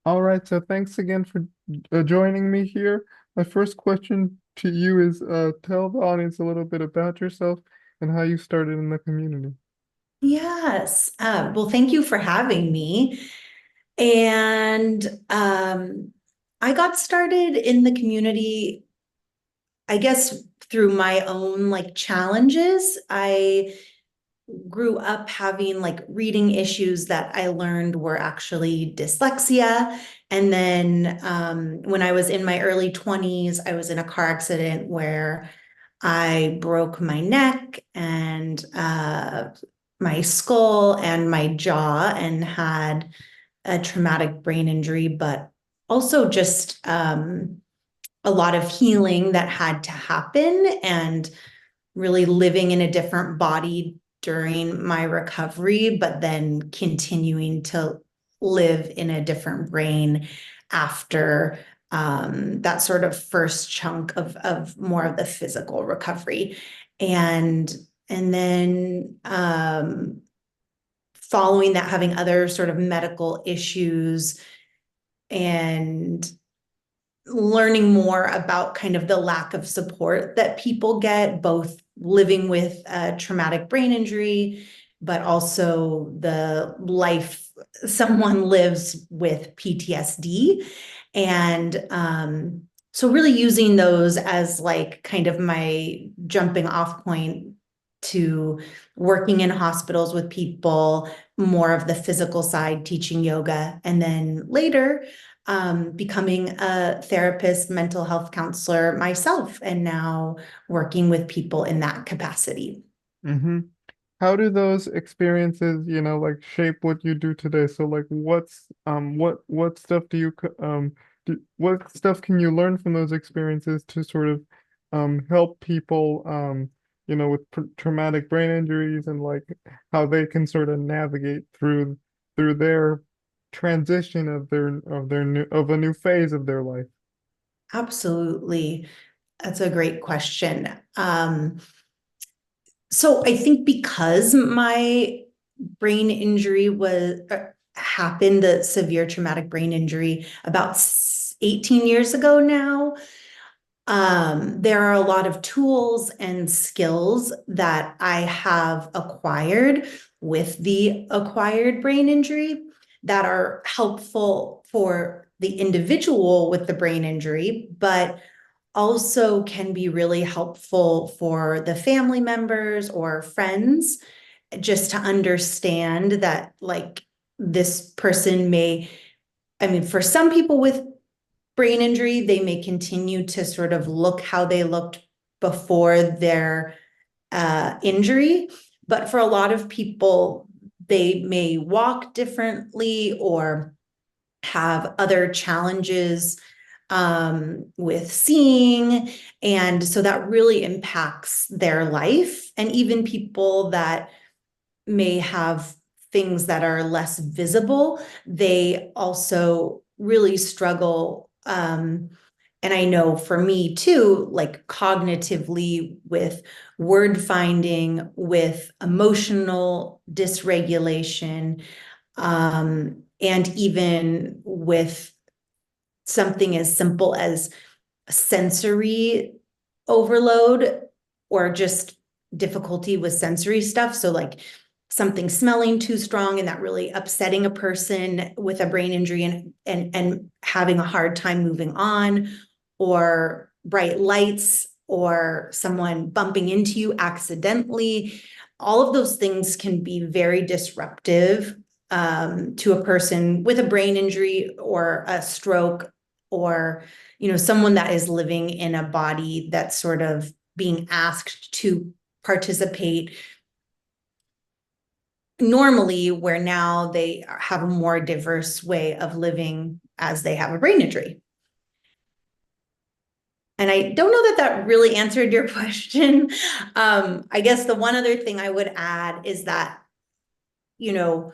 All right, so thanks again for joining me here. My first question to you is tell the audience a little bit about yourself and how you started in the community. Yes. Well, thank you for having me. And I got started in the community, I guess, through my own challenges. I grew up having reading issues that I learned were actually dyslexia. And then when I was in my early 20s, I was in a car accident where I broke my neck and my skull and my jaw and had a traumatic brain injury, but also just a lot of healing that had to happen and really living in a different body during my recovery, but then continuing to live in a different brain after that sort of first chunk of more of the physical recovery. And and then following that, having other sort of medical issues and learning more about kind of the lack of support that people get, both living with a traumatic brain injury, but also the life someone lives with PTSD. And so really using those as kind of my jumping off point to working in hospitals with people, more of the physical side, teaching yoga, and then later becoming a therapist, mental health counselor myself, and now working with people in that capacity. Mm-hmm. How do those experiences, like shape what you do today? So like what stuff do you what stuff can you learn from those experiences to sort of help people with traumatic brain injuries and like how they can sort of navigate through their transition of a new phase of their life? Absolutely. That's a great question. So I think because my brain injury was happened, the severe traumatic brain injury, about 18 years ago now, there are a lot of tools and skills that I have acquired with the acquired brain injury that are helpful for the individual with the brain injury, but also can be really helpful for the family members or friends, just to understand that this person may, I mean, for some people with brain injury, they may continue to sort of look how they looked before their injury. But for a lot of people, they may walk differently or have other challenges with seeing. And so that really impacts their life. And even people that may have things that are less visible, they also really struggle. And I know for me too, like cognitively with word finding, with emotional dysregulation, and even with something as simple as sensory overload or just difficulty with sensory stuff. So like something smelling too strong and that really upsetting a person with a brain injury and having a hard time moving on, or bright lights or someone bumping into you accidentally. All of those things can be very disruptive to a person with a brain injury or a stroke, or someone that is living in a body that's sort of being asked to participate normally, where now they have a more diverse way of living as they have a brain injury. And I don't know that that really answered your question. I guess the one other thing I would add is that, you know,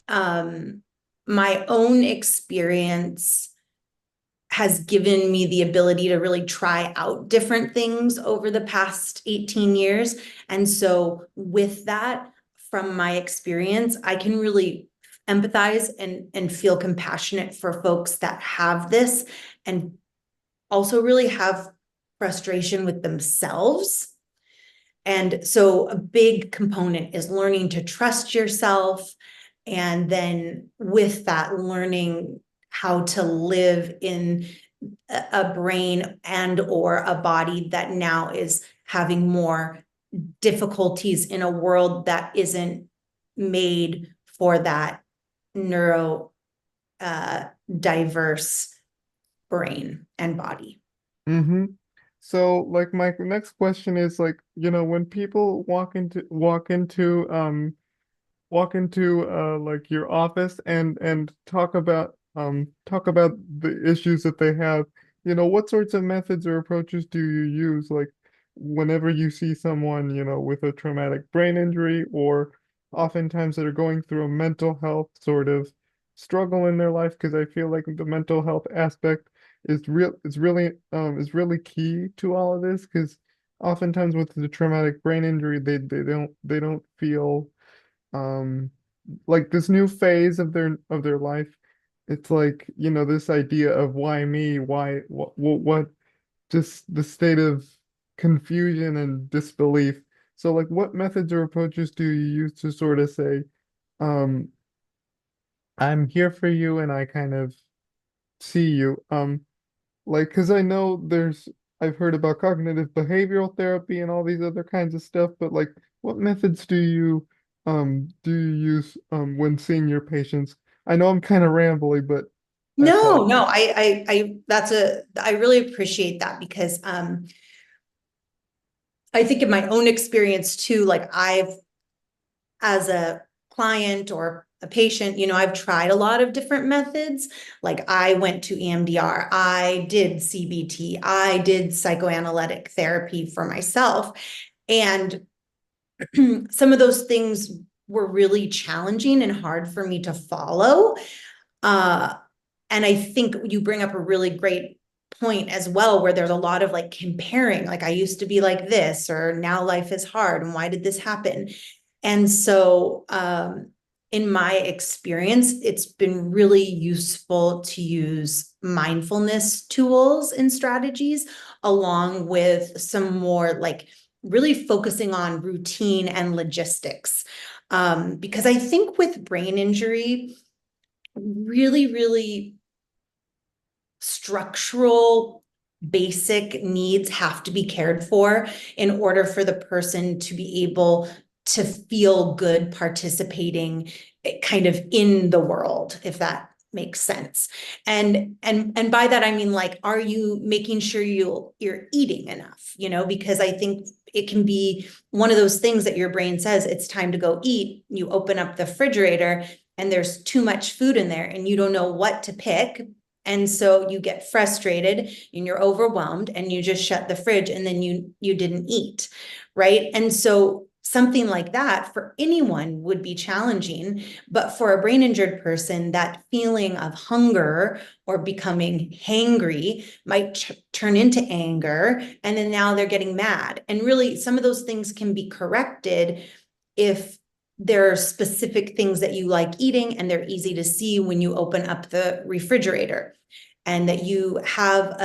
um, my own experience has given me the ability to really try out different things over the past 18 years. And so with that, from my experience, I can really empathize and feel compassionate for folks that have this and also really have frustration with themselves. And so a big component is learning to trust yourself. And then with that, learning how to live in a brain and or a body that now is having more difficulties in a world that isn't made for that neuro diverse brain and body. Mm-hmm. So like my next question is like, when people walk into like your office and talk about the issues that they have, what sorts of methods or approaches do you use like whenever you see someone, with a traumatic brain injury or oftentimes that are going through a mental health sort of struggle in their life? Because I feel like the mental health aspect is really key to all of this because oftentimes with the traumatic brain injury they don't feel um like this new phase of their life. It's like, this idea of why me, why what just the state of confusion and disbelief. So like what methods or approaches do you use to sort of say, um I'm here for you and I kind of see you? Like, because I know I've heard about cognitive behavioral therapy and all these other kinds of stuff, but like, what methods do you use when seeing your patients? I know I'm kind of rambly, but I No, apologize. no, I really appreciate that because I think in my own experience too, like as a client or a patient, I've tried a lot of different methods. Like I went to EMDR, I did CBT, I did psychoanalytic therapy for myself. And some of those things were really challenging and hard for me to follow. Uh, and I think you bring up a really great point as well, where there's a lot of like comparing, like I used to be like this, or now life is hard, and why did this happen? And so, in my experience, it's been really useful to use mindfulness tools and strategies, along with some more like really focusing on routine and logistics. Because I think with brain injury, really, really structural basic needs have to be cared for in order for the person to be able to feel good participating kind of in the world, if that makes sense. And by that I mean, like, are you making sure you're eating enough, because I think it can be one of those things that your brain says it's time to go eat. You open up the refrigerator and there's too much food in there and you don't know what to pick, and so you get frustrated and you're overwhelmed and you just shut the fridge and then you didn't eat, right? And so something like that for anyone would be challenging, but for a brain injured person, that feeling of hunger or becoming hangry might turn into anger, and then now they're getting mad. And really, some of those things can be corrected if there are specific things that you like eating and they're easy to see when you open up the refrigerator, and that you have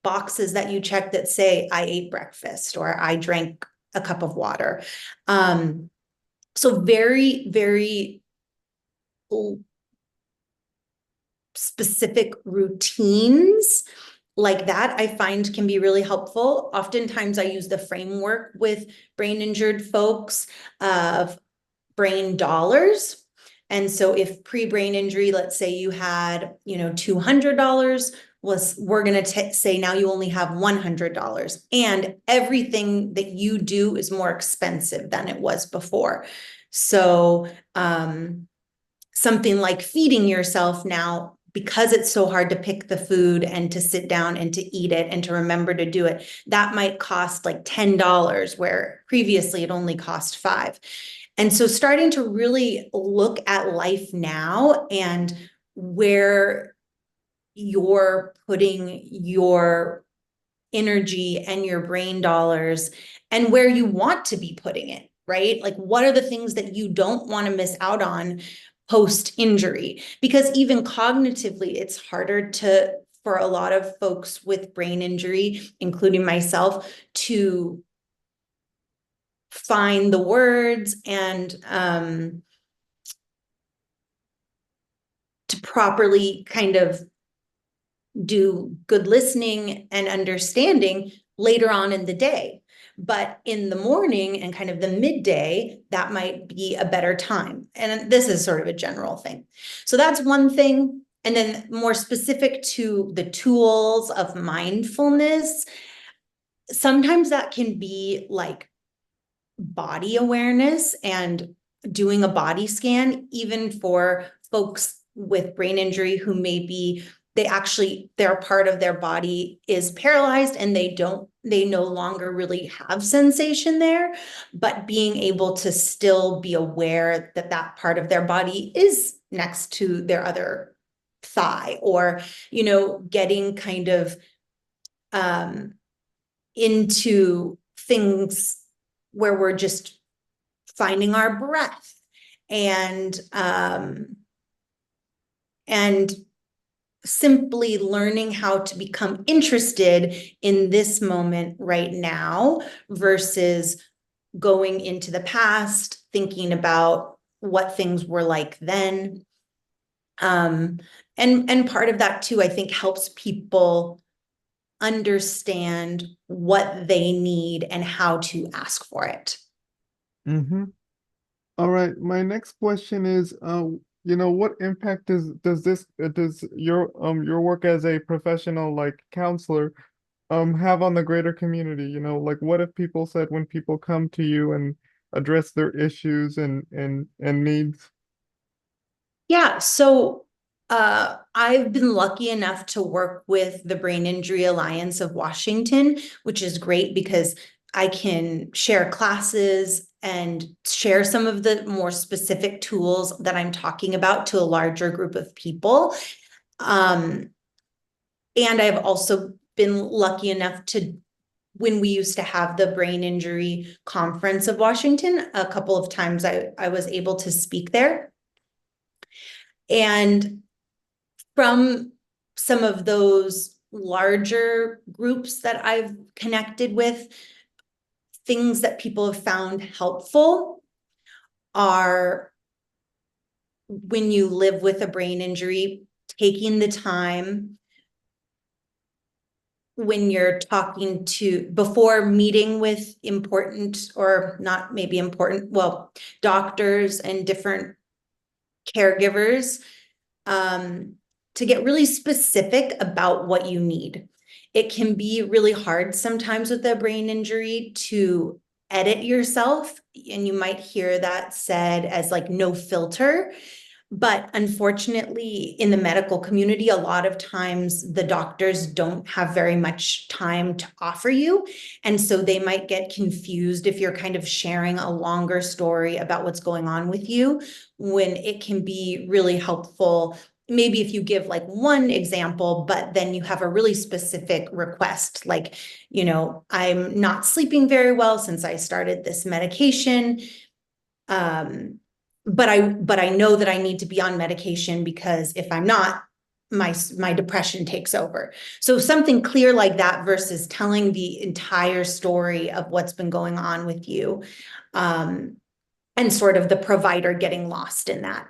boxes that you check that say I ate breakfast or I drank a cup of water. So very, very specific routines like that I find can be really helpful. Oftentimes I use the framework with brain injured folks of brain dollars. And so if pre-brain injury, let's say you had, $200, we're going to say now you only have $100, and everything that you do is more expensive than it was before. So something like feeding yourself now, because it's so hard to pick the food and to sit down and to eat it and to remember to do it, that might cost like $10, where previously it only cost $5. And so starting to really look at life now and where you're putting your energy and your brain dollars and where you want to be putting it, right? Like, what are the things that you don't want to miss out on post injury, because even cognitively, it's harder for a lot of folks with brain injury, including myself, to find the words and to properly kind of do good listening and understanding later on in the day. But in the morning and kind of the midday, that might be a better time. And this is sort of a general thing. So that's one thing. And then more specific to the tools of mindfulness, sometimes that can be like body awareness and doing a body scan, even for folks with brain injury who may be, their part of their body is paralyzed and they no longer really have sensation there, but being able to still be aware that that part of their body is next to their other thigh, or, getting kind of into things where we're just finding our breath and simply learning how to become interested in this moment right now versus going into the past, thinking about what things were like then. And part of that too, I think, helps people understand what they need and how to ask for it. Mm-hmm. All right. My next question is, what impact does your work as a professional like counselor have on the greater community? Like what if people said when people come to you and address their issues and needs? Yeah, so I've been lucky enough to work with the Brain Injury Alliance of Washington, which is great because I can share classes and share some of the more specific tools that I'm talking about to a larger group of people. And I've also been lucky enough to, when we used to have the Brain Injury Conference of Washington, a couple of times I was able to speak there. And from some of those larger groups that I've connected with, things that people have found helpful are, when you live with a brain injury, taking the time when you're talking to, before meeting with important, or not maybe important, well, doctors and different caregivers, to get really specific about what you need. It can be really hard sometimes with a brain injury to edit yourself, and you might hear that said as like no filter. But unfortunately, in the medical community, a lot of times the doctors don't have very much time to offer you. And so they might get confused if you're kind of sharing a longer story about what's going on with you, when it can be really helpful. Maybe if you give like one example, but then you have a really specific request, like, I'm not sleeping very well since I started this medication. But I know that I need to be on medication because if I'm not, my depression takes over. So something clear like that versus telling the entire story of what's been going on with you, and sort of the provider getting lost in that.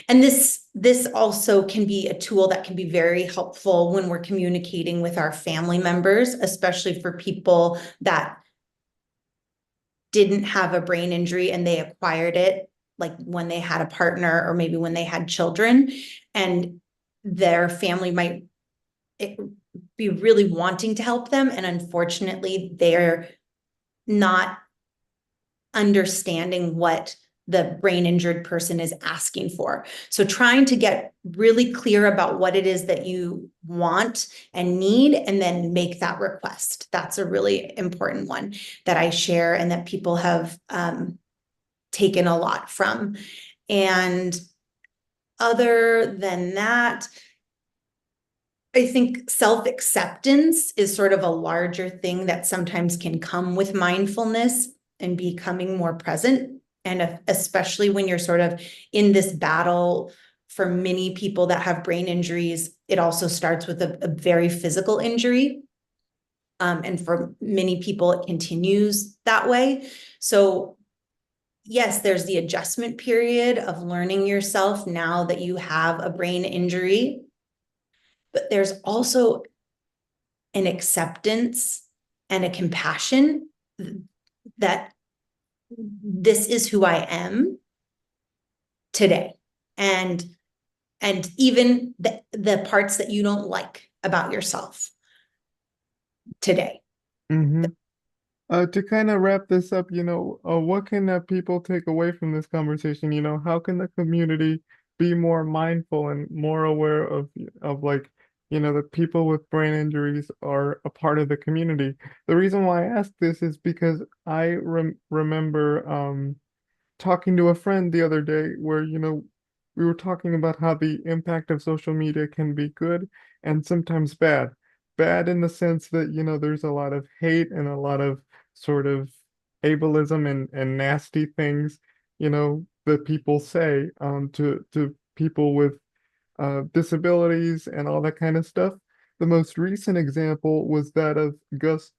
And this also can be a tool that can be very helpful when we're communicating with our family members, especially for people that didn't have a brain injury and they acquired it like when they had a partner or maybe when they had children, and their family might be really wanting to help them, and unfortunately they're not understanding what the brain injured person is asking for. So trying to get really clear about what it is that you want and need, and then make that request. That's a really important one that I share and that people have taken a lot from. And other than that, I think self-acceptance is sort of a larger thing that sometimes can come with mindfulness and becoming more present. And especially when you're sort of in this battle, for many people that have brain injuries, it also starts with a very physical injury. And for many people, it continues that way. So yes, there's the adjustment period of learning yourself now that you have a brain injury, but there's also an acceptance and a compassion that this is who I am today. And even the parts that you don't like about yourself today. Mm-hmm. To kind of wrap this up, what can people take away from this conversation? How can the community be more mindful and more aware of like, that people with brain injuries are a part of the community? The reason why I ask this is because I remember talking to a friend the other day where, we were talking about how the impact of social media can be good and sometimes bad. Bad in the sense that, there's a lot of hate and a lot of sort of ableism and nasty things, that people say to people with disabilities and all that kind of stuff. The most recent example was that of Gus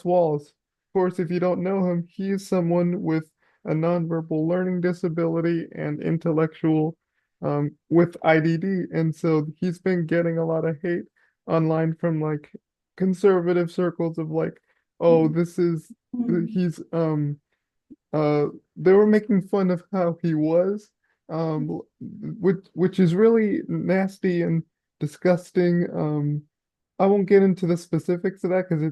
Walls. Of course, if you don't know him, he is someone with a nonverbal learning disability and intellectual with IDD, and so he's been getting a lot of hate online from like conservative circles of like, oh, this is he's uh, they were making fun of how he was, which is really nasty and disgusting. I won't get into the specifics of that because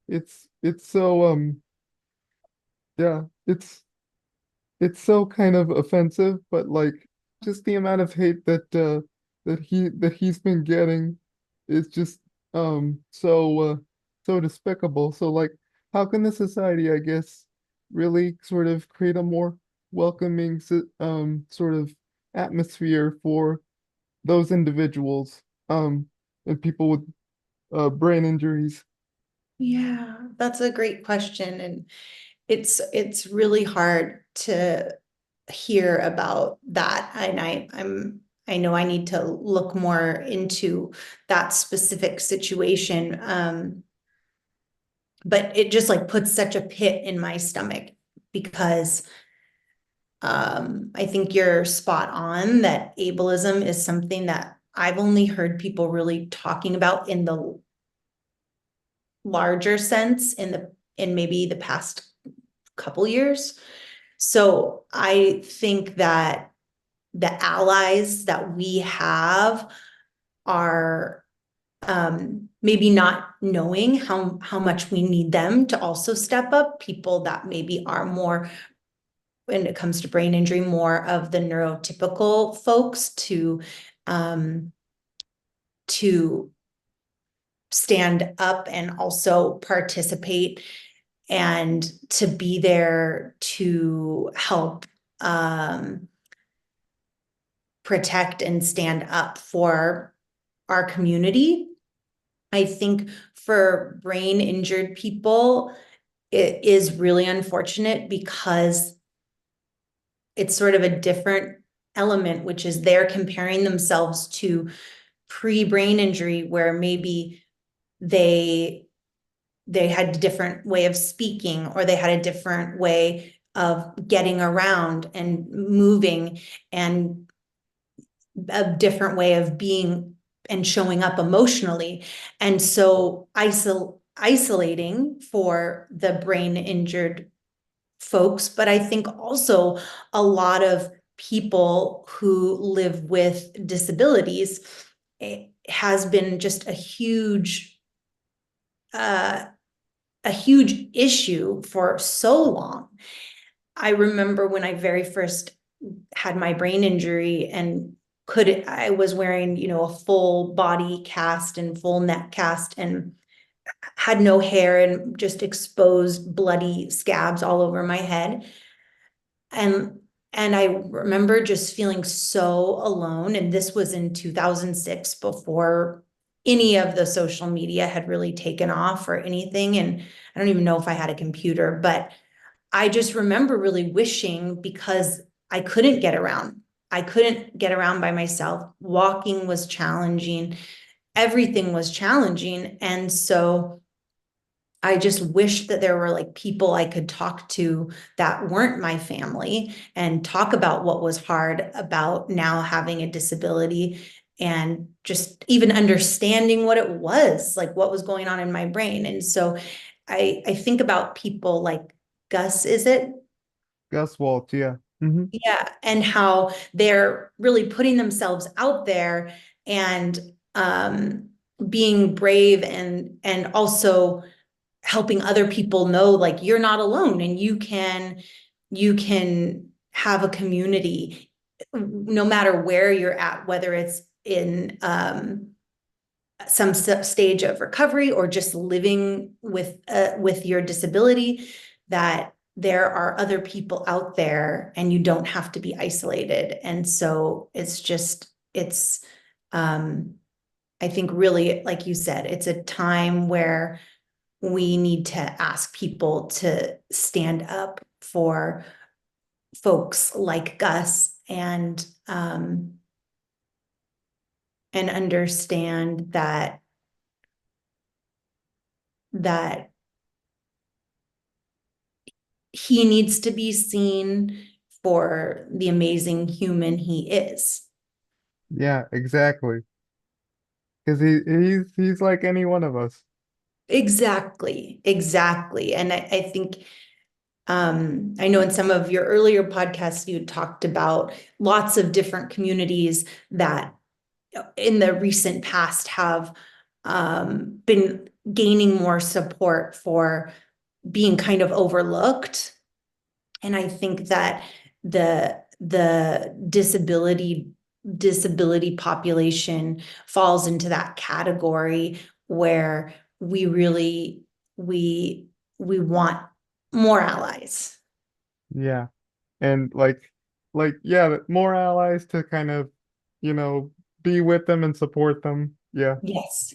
it's so yeah, it's so kind of offensive, but like just the amount of hate that he's been getting is just so despicable. So like how can the society, I guess, really sort of create a more welcoming sort of atmosphere for those individuals and people with brain injuries? Yeah, that's a great question. And it's really hard to hear about that. And I know I need to look more into that specific situation. But it just like puts such a pit in my stomach because I think you're spot on that ableism is something that I've only heard people really talking about in the larger sense in maybe the past couple years. So I think that the allies that we have are maybe not knowing how much we need them to also step up. People that maybe are more, when it comes to brain injury, more of the neurotypical folks um, to stand up and also participate and to be there to help protect and stand up for our community. I think for brain injured people, it is really unfortunate because it's sort of a different element, which is they're comparing themselves to pre-brain injury, where maybe they had a different way of speaking, or they had a different way of getting around and moving, and a different way of being and showing up emotionally. And so isolating for the brain injured folks, but I think also a lot of people who live with disabilities, it has been just uh, a huge issue for so long. I remember when I very first had my brain injury and I was wearing, a full body cast and full neck cast and had no hair and just exposed bloody scabs all over my head. And I remember just feeling so alone. And this was in 2006, before any of the social media had really taken off or anything. And I don't even know if I had a computer, but I just remember really wishing, because I couldn't get around. I couldn't get around by myself. Walking was challenging. Everything was challenging. And so I just wish that there were like people I could talk to that weren't my family and talk about what was hard about now having a disability, and just even understanding what it was, like what was going on in my brain. And so I think about people like Gus, is it? Gus Waltz, yeah. Hmm. Yeah, and how they're really putting themselves out there, and being brave, and also helping other people know like you're not alone, and you can have a community no matter where you're at, whether it's in some stage of recovery or just living with your disability, that there are other people out there and you don't have to be isolated. And so it's I think really, like you said, it's a time where we need to ask people to stand up for folks like Gus, and understand that he needs to be seen for the amazing human he is. Yeah, exactly. Because he's like any one of us. Exactly, exactly. And I think I know in some of your earlier podcasts you talked about lots of different communities that in the recent past have been gaining more support for being kind of overlooked. And I think that the disability population falls into that category, where we really we want more allies. Yeah. And like yeah, more allies to kind of, you know, be with them and support them. Yeah. Yes.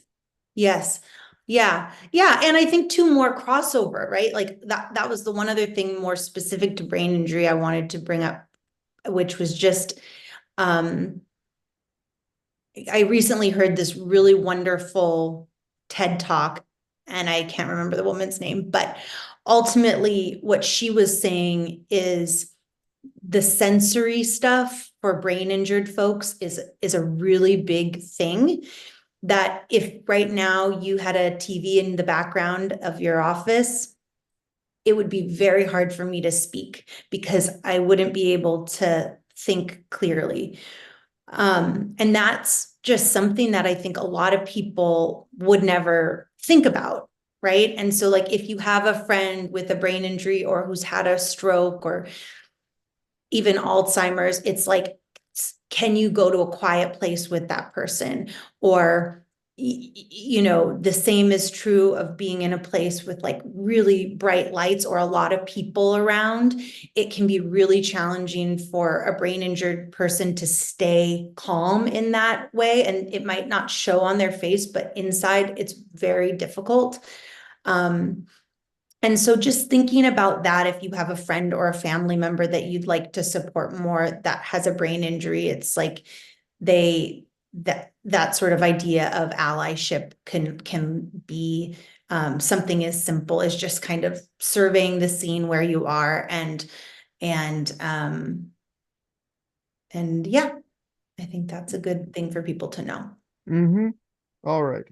Yes. Yeah. Yeah. And I think too, more crossover, right? Like that was the one other thing more specific to brain injury I wanted to bring up, which was just um I recently heard this really wonderful TED talk, and I can't remember the woman's name, but ultimately what she was saying is the sensory stuff for brain injured folks is a really big thing, that if right now you had a TV in the background of your office, it would be very hard for me to speak because I wouldn't be able to think clearly. And that's just something that I think a lot of people would never think about. Right. And so, like, if you have a friend with a brain injury or who's had a stroke or even Alzheimer's, it's like, can you go to a quiet place with that person? Or, the same is true of being in a place with like really bright lights or a lot of people around. It can be really challenging for a brain injured person to stay calm in that way. And it might not show on their face, but inside it's very difficult. Um, and so just thinking about that, if you have a friend or a family member that you'd like to support more that has a brain injury, it's like that sort of idea of allyship can be something as simple as just kind of surveying the scene where you are, and yeah, I think that's a good thing for people to know. Mm-hmm. All right.